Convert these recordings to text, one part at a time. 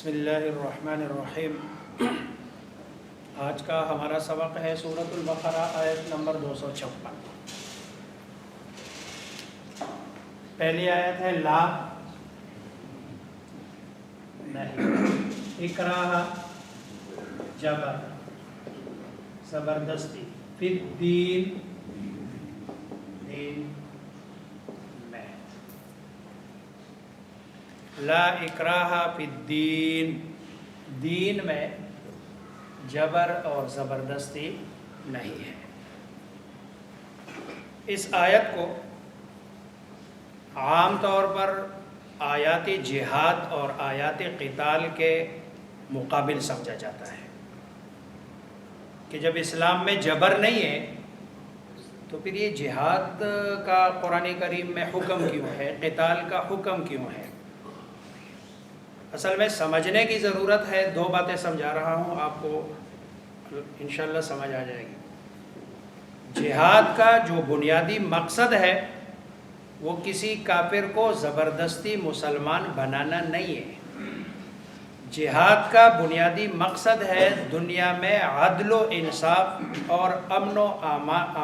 بسم اللہ الرحمن الرحیم۔ آج کا ہمارا سبق ہے سورۃ البقرہ آیت نمبر 256۔ پہلی آیت ہے لا نہیں، اکراہ جبر زبردستی، فی الدین دین میں، لا اکراہ فی الدین دین میں جبر اور زبردستی نہیں ہے۔ اس آیت کو عام طور پر آیات جہاد اور آیات قتال کے مقابل سمجھا جاتا ہے کہ جب اسلام میں جبر نہیں ہے تو پھر یہ جہاد کا قرآن کریم میں حکم کیوں ہے، قتال کا حکم کیوں ہے۔ اصل میں سمجھنے کی ضرورت ہے، دو باتیں سمجھا رہا ہوں، آپ کو انشاءاللہ سمجھ آ جائے گی۔ جہاد کا جو بنیادی مقصد ہے وہ کسی کافر کو زبردستی مسلمان بنانا نہیں ہے۔ جہاد کا بنیادی مقصد ہے دنیا میں عدل و انصاف اور امن و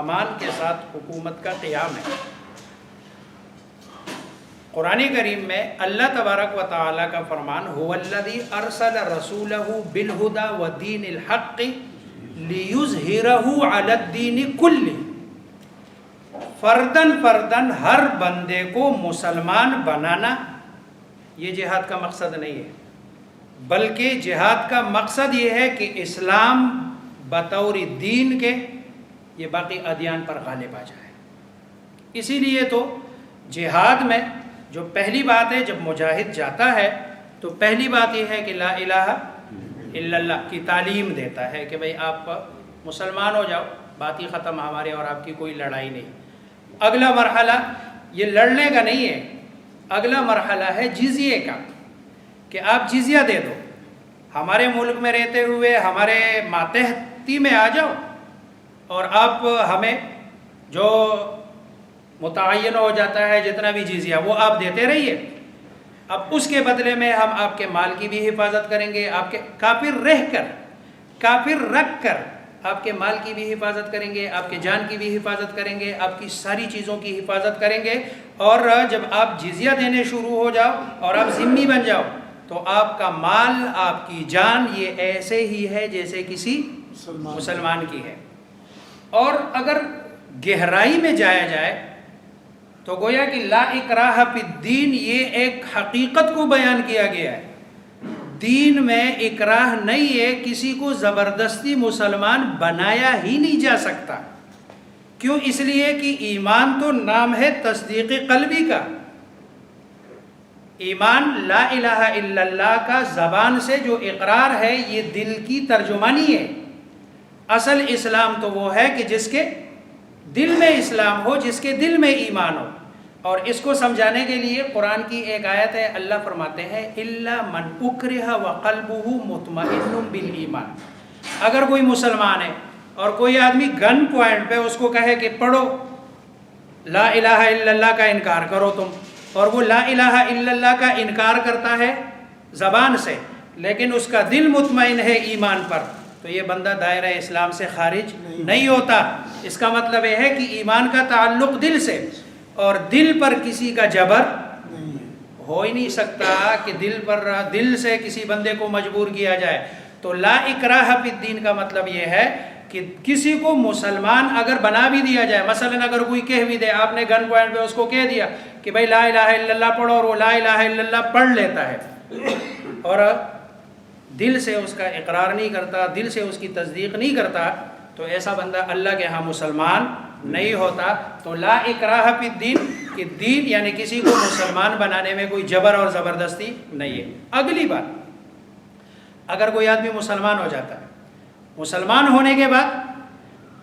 امان کے ساتھ حکومت کا قیام ہے۔ قرآن کریم میں اللہ تبارک و تعالیٰ کا فرمان هو الذی ارسل رسولہ بالہدی ودین الحق لیظہرہ علی الدین کلہ، فردن ہر بندے کو مسلمان بنانا یہ جہاد کا مقصد نہیں ہے، بلکہ جہاد کا مقصد یہ ہے کہ اسلام بطور دین کے یہ باقی ادیان پر غالب آ جائے۔ اسی لیے تو جہاد میں جو پہلی بات ہے، جب مجاہد جاتا ہے تو پہلی بات یہ ہے کہ لا الہ الا اللہ کی تعلیم دیتا ہے کہ بھئی آپ مسلمان ہو جاؤ، بات ہی ختم، ہمارے اور آپ کی کوئی لڑائی نہیں۔ اگلا مرحلہ یہ لڑنے کا نہیں ہے، اگلا مرحلہ ہے جزیے کا، کہ آپ جزیہ دے دو، ہمارے ملک میں رہتے ہوئے ہمارے ماتحتی میں آ جاؤ اور آپ ہمیں جو متعین ہو جاتا ہے جتنا بھی جزیہ وہ آپ دیتے رہیے، اب اس کے بدلے میں ہم آپ کے مال کی بھی حفاظت کریں گے، آپ کے کافر رہ کر، کافر رکھ کر آپ کے مال کی بھی حفاظت کریں گے، آپ کے جان کی بھی حفاظت کریں گے، آپ کی ساری چیزوں کی حفاظت کریں گے۔ اور جب آپ جزیہ دینے شروع ہو جاؤ اور آپ ذمہ بن جاؤ تو آپ کا مال، آپ کی جان یہ ایسے ہی ہے جیسے کسی مسلمان کی ہے۔ اور اگر گہرائی میں جایا جائے تو گویا کہ لا اکراہ فی الدین یہ ایک حقیقت کو بیان کیا گیا ہے۔ دین میں اکراہ نہیں ہے، کسی کو زبردستی مسلمان بنایا ہی نہیں جا سکتا۔ کیوں؟ اس لیے کہ ایمان تو نام ہے تصدیق قلبی کا، ایمان لا الہ الا اللہ کا زبان سے جو اقرار ہے یہ دل کی ترجمانی ہے۔ اصل اسلام تو وہ ہے کہ جس کے دل میں اسلام ہو، جس کے دل میں ایمان ہو۔ اور اس کو سمجھانے کے لیے قرآن کی ایک آیت ہے، اللہ فرماتے ہیں الا من اکرہ وقلبہ مطمئن بالایمان۔ اگر کوئی مسلمان ہے اور کوئی آدمی گن پوائنٹ پہ اس کو کہے کہ پڑھو لا الہ الا اللہ کا انکار کرو تم، اور وہ لا الہ الا اللہ کا انکار کرتا ہے زبان سے لیکن اس کا دل مطمئن ہے ایمان پر، تو یہ بندہ دائرہ اسلام سے خارج نہیں ہوتا۔ اس کا مطلب یہ ہے کہ ایمان کا تعلق دل سے، اور دل پر کسی کا جبر ہو ہی نہیں سکتا کہ دل سے کسی بندے کو مجبور کیا جائے۔ تو لا اکراہ فی الدین کا مطلب یہ ہے کہ کسی کو مسلمان اگر بنا بھی دیا جائے، مثلا اگر کوئی کہہ بھی دے، آپ نے گن پوائنٹ پہ اس کو کہہ دیا کہ بھائی لا الہ الا اللہ پڑھو، اور وہ لا الہ الا اللہ پڑھ لیتا ہے اور دل سے اس کا اقرار نہیں کرتا، دل سے اس کی تصدیق نہیں کرتا، تو ایسا بندہ اللہ کے ہاں مسلمان نہیں ہوتا۔ تو لا اکراہ فی الدین کہ دین یعنی کسی کو مسلمان بنانے میں کوئی جبر اور زبردستی نہیں ہے۔ اگلی بات، اگر کوئی آدمی مسلمان ہو جاتا ہے، مسلمان ہونے کے بعد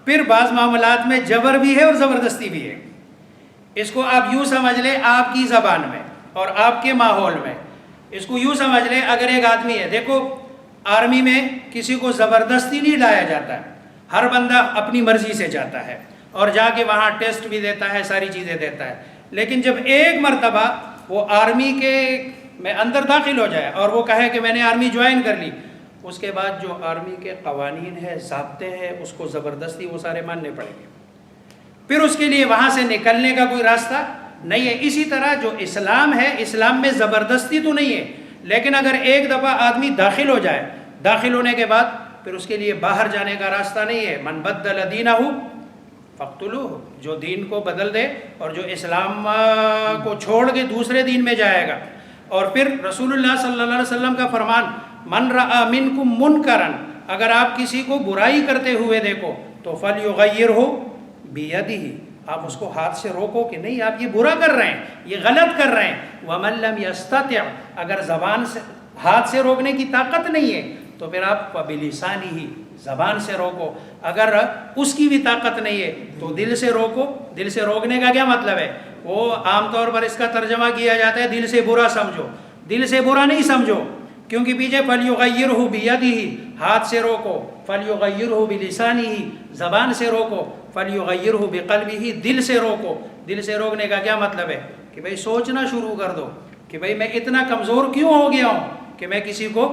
پھر بعض معاملات میں جبر بھی ہے اور زبردستی بھی ہے۔ اس کو آپ یوں سمجھ لیں، آپ کی زبان میں اور آپ کے ماحول میں، اس کو یوں سمجھ لیں اگر ایک آدمی ہے، دیکھو آرمی میں کسی کو زبردستی نہیں لایا جاتا ہے، ہر بندہ اپنی مرضی سے جاتا ہے اور جا کے وہاں ٹیسٹ بھی دیتا ہے، ساری چیزیں دیتا ہے، لیکن جب ایک مرتبہ وہ آرمی کے میں اندر داخل ہو جائے اور وہ کہے کہ میں نے آرمی جوائن کر لی، اس کے بعد جو آرمی کے قوانین ہیں، ضابطے ہیں، اس کو زبردستی وہ سارے ماننے پڑیں گے، پھر اس کے لیے وہاں سے نکلنے کا کوئی راستہ نہیں ہے۔ اسی طرح جو اسلام ہے، اسلام میں زبردستی تو نہیں ہے، لیکن اگر ایک دفعہ آدمی داخل ہو جائے، داخل ہونے کے بعد پھر اس کے لیے باہر جانے کا راستہ نہیں ہے۔ من بدل دینہ فاقتلوہ، جو دین کو بدل دے اور جو اسلام کو چھوڑ کے دوسرے دین میں جائے گا۔ اور پھر رسول اللہ صلی اللہ علیہ وسلم کا فرمان، من رأى منکم منکرا، اگر آپ کسی کو برائی کرتے ہوئے دیکھو تو فلیغیرہ بیدہ، آپ اس کو ہاتھ سے روکو کہ نہیں آپ یہ برا کر رہے ہیں، یہ غلط کر رہے ہیں۔ ومن لم یستطع، اگر زبان سے ہاتھ سے روکنے کی طاقت نہیں ہے تو پھر آپ بلسانہ، زبان سے روکو۔ اگر اس کی بھی طاقت نہیں ہے تو دل سے روکو۔ دل سے روکنے کا کیا مطلب ہے؟ وہ عام طور پر اس کا ترجمہ کیا جاتا ہے دل سے برا سمجھو، دل سے برا نہیں سمجھو، کیونکہ پیچھے فلیغیرہ بیدہ، ہاتھ سے روکو، فلیغیرہ بلسانہ، زبان سے روکو، فلیغیرہ بقلبہ، دل سے روکو۔ دل سے روکنے کا کیا مطلب ہے؟ کہ بھئی سوچنا شروع کر دو کہ بھئی میں اتنا کمزور کیوں ہو گیا ہوں کہ میں کسی کو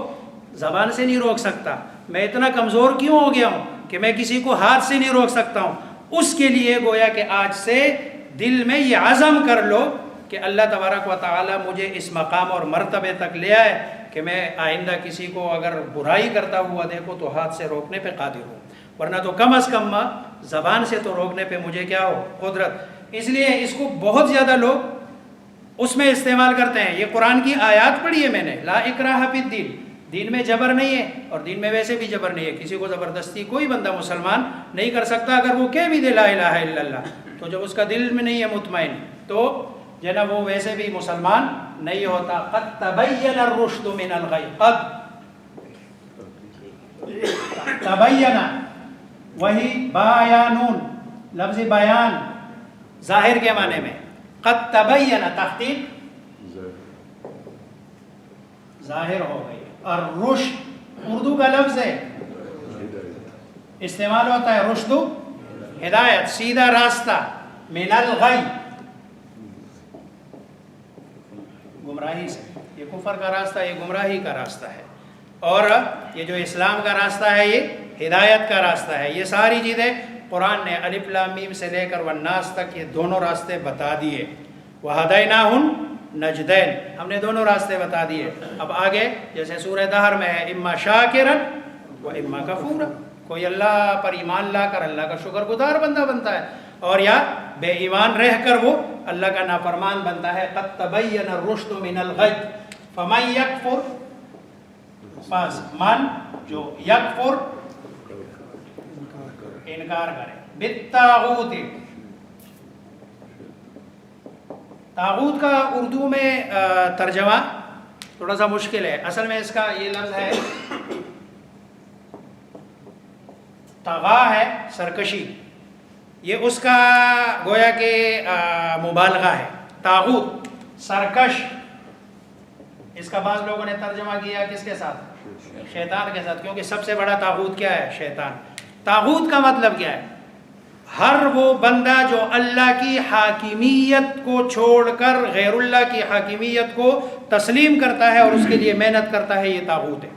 زبان سے نہیں روک سکتا، میں اتنا کمزور کیوں ہو گیا ہوں کہ میں کسی کو ہاتھ سے نہیں روک سکتا ہوں۔ اس کے لیے گویا کہ آج سے دل میں یہ عزم کر لو کہ اللہ تبارک و تعالی مجھے اس مقام اور مرتبے تک لے آئے کہ میں آئندہ کسی کو اگر برائی کرتا ہوا دیکھو تو ہاتھ سے روکنے پہ قادر ہوں، ورنہ تو کم از کم زبان سے تو روکنے پہ مجھے کیا ہو، قدرت۔ اس لیے اس کو بہت زیادہ لوگ اس میں استعمال کرتے ہیں۔ یہ قرآن کی آیات پڑھی ہے میں نے، لا اکراہ فی الدین، دین میں جبر نہیں ہے، اور دین میں ویسے بھی جبر نہیں ہے، کسی کو زبردستی کوئی بندہ مسلمان نہیں کر سکتا۔ اگر وہ کہہ بھی دے لا الہ الا اللہ، تو جب اس کا دل میں نہیں ہے مطمئن تو جناب وہ ویسے بھی مسلمان نہیں ہوتا۔ قد تبین الرشد من الغی، قد تبین، وہی بیانون، لفظ بیان ظاہر کے معنی میں، قد تبین تحقیق ظاہر ہو گئی، اور رشد اردو کا لفظ ہے، استعمال ہوتا ہے رشد ہدایت، سیدھا راستہ، من الغی گمراہی سے، یہ کفر کا راستہ، یہ گمراہی کا راستہ ہے، اور یہ جو اسلام کا راستہ ہے یہ ہدایت کا راستہ ہے۔ یہ ساری چیزیں قرآن نے الف لام میم سے لے کر والناس تک یہ دونوں راستے بتا دیے۔ وہدیناہم نجدین، ہم نے دونوں راستے بتا دیے۔ اب آگے جیسے سورہ دہر میں ہے، اما شاکرا و اما کفورا، کوئی اللہ پر ایمان لا کر اللہ کا شکر گزار بندہ بنتا ہے، اور یا بے ایمان رہ کر وہ اللہ کا نافرمان بنتا ہے۔ قد تبین الرشد من الغی فمن یکفر، پس من جو یکفر انکار کرے، بالطاغوت، طاغوت کا اردو میں ترجمہ تھوڑا سا مشکل ہے، اصل میں اس کا یہ لفظ ہے طغا ہے، سرکشی، یہ اس کا گویا کہ مبالغہ ہے۔ طاغوت سرکش، اس کا بعض لوگوں نے ترجمہ کیا کس کے ساتھ؟ شیطان کے ساتھ، کیونکہ سب سے بڑا طاغوت کیا ہے؟ شیطان۔ طاغوت کا مطلب کیا ہے؟ ہر وہ بندہ جو اللہ کی حاکمیت کو چھوڑ کر غیر اللہ کی حاکمیت کو تسلیم کرتا ہے اور اس کے لیے محنت کرتا ہے، یہ طاغوت ہے۔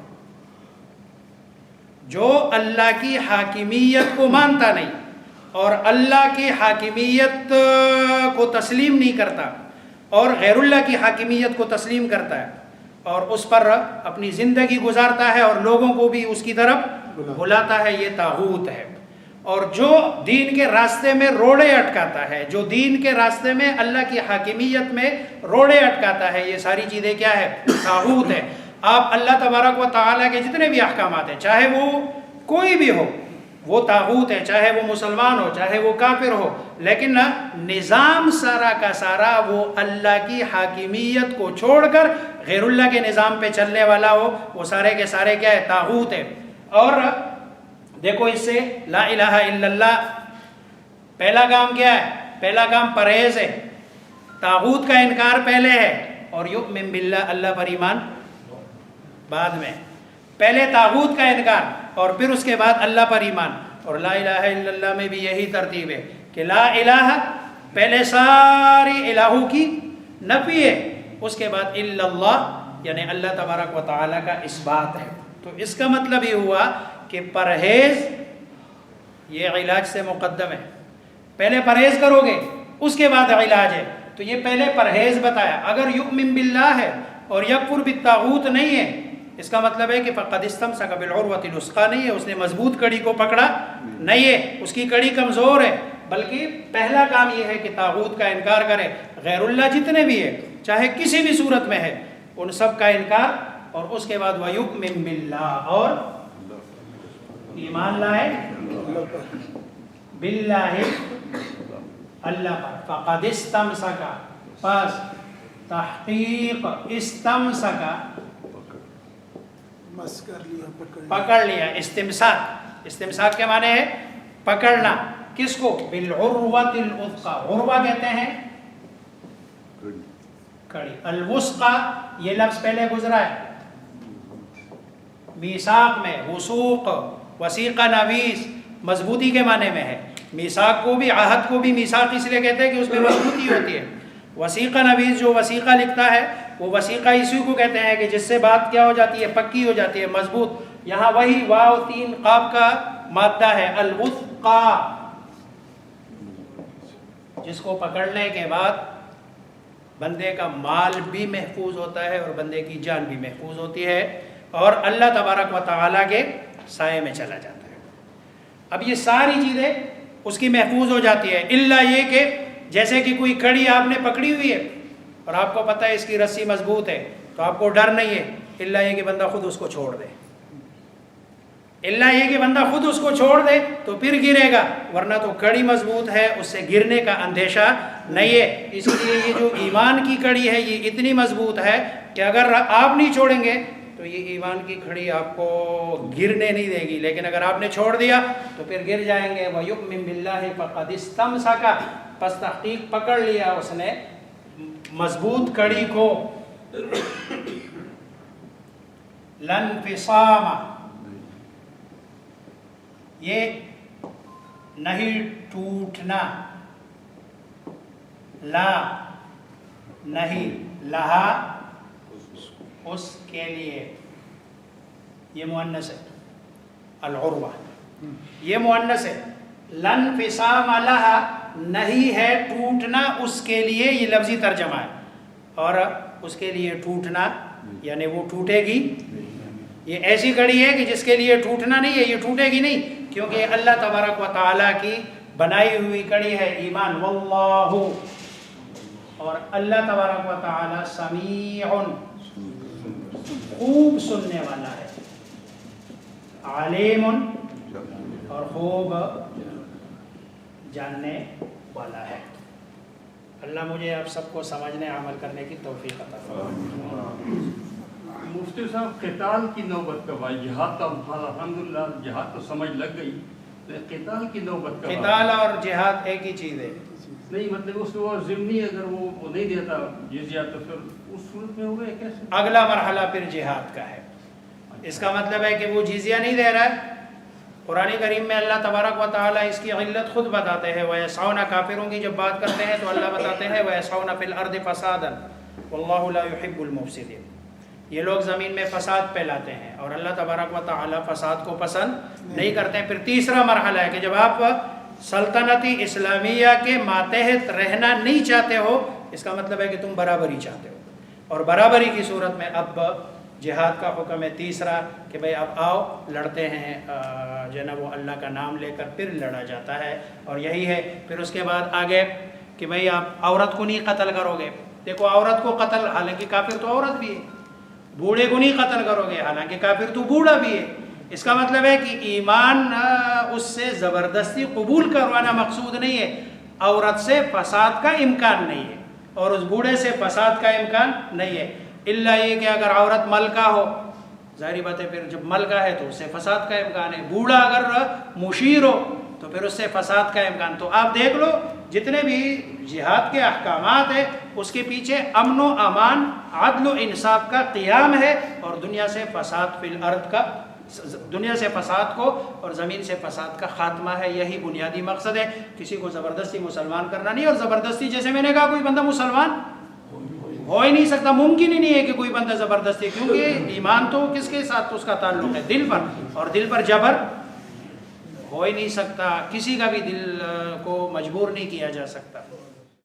جو اللہ کی حاکمیت کو مانتا نہیں اور اللہ کی حاکمیت کو تسلیم نہیں کرتا اور غیر اللہ کی حاکمیت کو تسلیم کرتا ہے اور اس پر اپنی زندگی گزارتا ہے اور لوگوں کو بھی اس کی طرف بلاتا ہے، یہ طاغوت ہے۔ اور جو دین کے راستے میں روڑے اٹکاتا ہے، جو دین کے راستے میں اللہ کی حاکمیت میں روڑے اٹکاتا ہے، یہ ساری چیزیں کیا ہے؟ طاغوت ہے۔ آپ اللہ تبارک و تعالیٰ کے جتنے بھی احکامات ہیں، چاہے وہ کوئی بھی ہو، وہ طاغوت ہے، چاہے وہ مسلمان ہو، چاہے وہ کافر ہو، لیکن نظام سارا کا سارا وہ اللہ کی حاکمیت کو چھوڑ کر غیر اللہ کے نظام پہ چلنے والا ہو، وہ سارے کے سارے کیا ہے؟ طاغوت ہے۔ اور دیکھو اس سے لا الہ الا اللہ، پہلا کام کیا ہے؟ پہلا کام پرہیز ہے، طاغوت کا انکار پہلے ہے، اور یؤمن باللہ، اللہ پر ایمان بعد میں۔ پہلے طاغوت کا انکار اور پھر اس کے بعد اللہ پر ایمان۔ اور لا الہ الا اللہ میں بھی یہی ترتیب ہے کہ لا الہ پہلے ساری الہوں کی نفی ہے، اس کے بعد الا اللہ یعنی اللہ تبارک و تعالیٰ کا اس بات ہے. تو اس کا مطلب یہ ہوا کہ پرہیز یہ علاج سے مقدم ہے. پہلے پرہیز کرو گے اس کے بعد علاج ہے. تو یہ پہلے پرہیز بتایا. اگر یؤمن باللہ ہے اور یکفر بالطاغوت نہیں ہے اس کا مطلب ہے کہ فقد استمسک بالعروۃ الوثقی نہیں ہے, اس نے مضبوط کڑی کو پکڑا نہیں ہے, اس کی کڑی کمزور ہے. بلکہ پہلا کام یہ ہے کہ طاغوت کا انکار کرے. غیر اللہ جتنے بھی ہے چاہے کسی بھی صورت میں ہے ان سب کا انکار. اور اس کے بعد وَيُؤْمِن بِاللَّهِ اور ایمان لائے باللہ اللہ پر. فقد استمسک پس تحقیق استمسک پکڑ لیا. استمساک کے معنی ہے پکڑنا. کس کو؟ بالعروۃ الوثقی. عروہ کہتے ہیں کڑی. الوثقی یہ لفظ پہلے گزرا ہے میثاق میں. وثوق وثیقہ نویس مضبوطی کے معنی میں ہے. میثاق کو بھی عہد کو بھی میثاق اس لیے کہتے ہیں کہ اس میں مضبوطی ہوتی ہے. وثیقہ نویس جو وثیقہ لکھتا ہے وہ وثیقہ اسی کو کہتے ہیں کہ جس سے بات کیا ہو جاتی ہے, پکی ہو جاتی ہے, مضبوط. یہاں وہی واو 3 قاف کا مادہ ہے الوثقی جس کو پکڑنے کے بعد بندے کا مال بھی محفوظ ہوتا ہے اور بندے کی جان بھی محفوظ ہوتی ہے اور اللہ تبارک و تعالیٰ کے سائے میں چلا جاتا ہے. اب یہ ساری چیزیں اس کی محفوظ ہو جاتی ہے. الا یہ کہ جیسے کہ کوئی کڑی آپ نے پکڑی ہوئی ہے اور آپ کو پتہ ہے اس کی رسی مضبوط ہے تو آپ کو ڈر نہیں ہے. الا یہ کہ بندہ خود اس کو چھوڑ دے. الا یہ کہ بندہ خود اس کو چھوڑ دے تو پھر گرے گا, ورنہ تو کڑی مضبوط ہے اس سے گرنے کا اندیشہ نہیں ہے. اس لیے یہ جو ایمان کی کڑی ہے یہ اتنی مضبوط ہے کہ اگر آپ نہیں چھوڑیں گے تو یہ ایمان کی کھڑی آپ کو گرنے نہیں دے گی, لیکن اگر آپ نے چھوڑ دیا تو پھر گر جائیں گے. وَيُؤْمِن بِاللَّهِ فَقَدِ اسْتَمْسَكَ پس تحقیق پکڑ لیا اس نے مضبوط کڑی کو. لَنْفِصَامَ یہ نہیں ٹوٹنا, لا نہیں, لہا اس کے لیے, یہ مؤنث ہے العروہ یہ مؤنث ہے. لنفصام لہا نہیں ہے ٹوٹنا اس کے لیے, یہ لفظی ترجمہ ہے. اور اس کے لیے ٹوٹنا یعنی وہ ٹوٹے گی. یہ ایسی کڑی ہے کہ جس کے لیے ٹوٹنا نہیں ہے, یہ ٹوٹے گی نہیں کیونکہ یہ اللہ تبارک و تعالیٰ کی بنائی ہوئی کڑی ہے ایمان. واللہ اور اللہ تبارک و تعالیٰ سمیع خوب سننے والا ہے, عالم اور خوب جاننے والا ہے. اللہ مجھے آپ سب کو سمجھنے عمل کرنے کی توفیق عطا فرمائے. مفتی صاحب قتال کی نوبت کب آئی؟ جہاد تو الحمدللہ جہاد تو سمجھ لگ گئی, قتال کی نوبت کب آئی؟ قتال اور جہاد ایک ہی چیز ہے. نہیں مطلب اس کو ضمنی اگر وہ نہیں دیتا جزیہ تو پھر اس صورت میں ہوئے کیسے؟ اگلا مرحلہ پھر جہاد کا ہے. اس کا مطلب ہے کہ وہ جزیہ نہیں دے رہا ہے. قرآن کریم میں اللہ تبارک و تعالیٰ اس کی علت خود بتاتے ہیں. وَيَسْعَوْنَ کافروں کی جب بات کرتے ہیں تو اللہ بتاتے ہیں وَيَسْعَوْنَ فِي الْأَرْضِ فَسَادًا وَاللَّهُ لَا يُحِبُّ الْمُفْسِدِينَ. یہ لوگ زمین میں فساد پھیلاتے ہیں اور اللہ تبارک و تعالیٰ فساد کو پسند نہیں کرتے ہیں. پھر تیسرا مرحلہ ہے کہ جب آپ سلطنتی اسلامیہ کے ماتحت رہنا نہیں چاہتے ہو, اس کا مطلب ہے کہ تم برابری چاہتے ہو, اور برابری کی صورت میں اب جہاد کا حکم ہے تیسرا کہ بھئی اب آؤ لڑتے ہیں, جو ہے نا وہ اللہ کا نام لے کر پھر لڑا جاتا ہے. اور یہی ہے پھر اس کے بعد آگے کہ بھئی آپ عورت کو نہیں قتل کرو گے. دیکھو عورت کو قتل, حالانکہ کافر تو عورت بھی ہے. بوڑھے کو نہیں قتل کرو گے, حالانکہ کافر تو بوڑھا بھی ہے. اس کا مطلب ہے کہ ایمان اس سے زبردستی قبول کروانا مقصود نہیں ہے. عورت سے فساد کا امکان نہیں ہے اور اس بوڑھے سے فساد کا امکان نہیں ہے. الا یہ کہ اگر عورت ملکہ ہو, ظاہری بات ہے پھر جب ملکہ ہے تو اس سے فساد کا امکان ہے. بوڑھا اگر مشیر ہو تو پھر اس سے فساد کا امکان. تو آپ دیکھ لو جتنے بھی جہاد کے احکامات ہیں اس کے پیچھے امن و امان, عدل و انصاف کا قیام ہے اور دنیا سے فساد فی الارض کا, دنیا سے فساد کو اور زمین سے فساد کا خاتمہ ہے. یہی بنیادی مقصد ہے. کسی کو زبردستی مسلمان کرنا نہیں. اور زبردستی جیسے میں نے کہا کوئی بندہ مسلمان ہو ہی نہیں سکتا، ممکن ہی نہیں ہے کہ کوئی بندہ زبردستی، کیونکہ ایمان تو کس کے ساتھ اس کا تعلق ہے؟ دل پر، اور دل پر جبر ہو ہی نہیں سکتا، کسی کا بھی دل کو مجبور نہیں کیا جا سکتا۔